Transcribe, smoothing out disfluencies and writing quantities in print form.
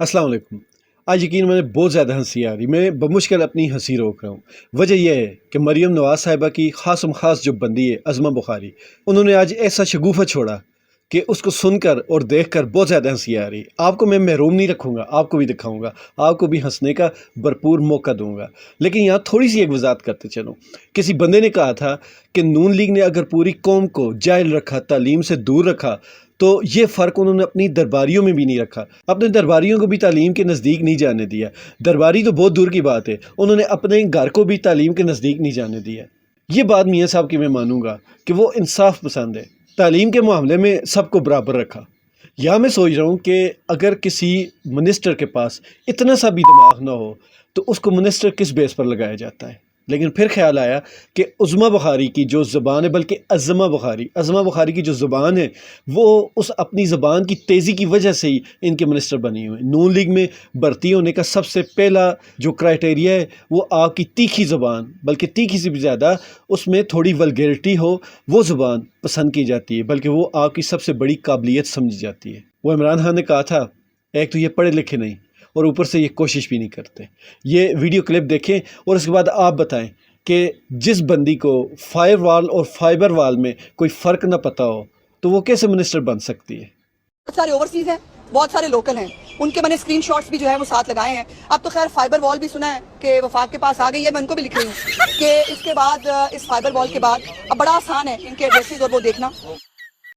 अस्सलाम वालेकुम। आज यकीन मैंने बहुत ज़्यादा हंसी आ रही, मैं बमुश्किल अपनी हंसी रोक रहा हूँ। वजह यह है कि मरियम नवाज़ साहिबा की ख़ासम ख़ास जो बंदी है अज़मा बुखारी, उन्होंने आज ऐसा शगुफ़ा छोड़ा कि उसको सुनकर और देखकर बहुत ज़्यादा हंसी आ रही। आपको मैं महरूम नहीं रखूँगा, आपको भी दिखाऊँगा, आपको भी हंसने का भरपूर मौका दूँगा। लेकिन यहाँ थोड़ी सी एक वज़ाहत करते चलूँ। किसी बंदे ने कहा था कि नून लीग ने अगर पूरी कौम को जाहिल रखा, तालीम से दूर रखा, तो ये फ़र्क उन्होंने अपनी दरबारियों में भी नहीं रखा। अपने दरबारियों को भी तालीम के नज़दीक नहीं जाने दिया। दरबारी तो बहुत दूर की बात है, उन्होंने अपने घर को भी तालीम के नज़दीक नहीं जाने दिया। ये बात मियाँ साहब की मैं मानूंगा कि वो इंसाफ पसंद है, तालीम के मामले में सबको बराबर रखा। या मैं सोच रहा हूँ कि अगर किसी मिनिस्टर के पास इतना सा भी दिमाग ना हो तो उसको मिनिस्टर किस बेस पर लगाया जाता है। लेकिन फिर ख्याल आया कि उज़मा बुखारी की जो ज़बान है, बल्कि अज़मा बुखारी की जो ज़बान है, वो उस अपनी ज़बान की तेज़ी की वजह से ही इनके मिनिस्टर बनी हुए हैं। नून लीग में भर्ती होने का सबसे पहला जो क्राइटेरिया है वो आपकी तीखी ज़बान, बल्कि तीखी से भी ज़्यादा उसमें थोड़ी वल्गैरिटी हो, वो ज़बान पसंद की जाती है, बल्कि वो आपकी सबसे बड़ी काबिलियत समझी जाती है। वो इमरान खान ने कहा था, एक तो ये पढ़े लिखे नहीं और ऊपर से ये कोशिश भी नहीं करते। ये वीडियो क्लिप देखें और उसके बाद आप बताएं कि जिस बंदी को फायर वाल और फाइबर वाल में कोई फ़र्क ना पता हो तो वो कैसे मिनिस्टर बन सकती है। बहुत सारे ओवरसीज हैं, बहुत सारे लोकल हैं, उनके मैंने स्क्रीनशॉट्स भी जो है वो साथ लगाए हैं। अब तो खैर फाइबर वॉल भी सुना है कि वफाक के पास आ गई है, मैं उनको भी लिख रही हूँ कि इसके बाद इस फाइबर वॉल के बाद अब बड़ा आसान है इनके एड्रेसेस और वो देखना।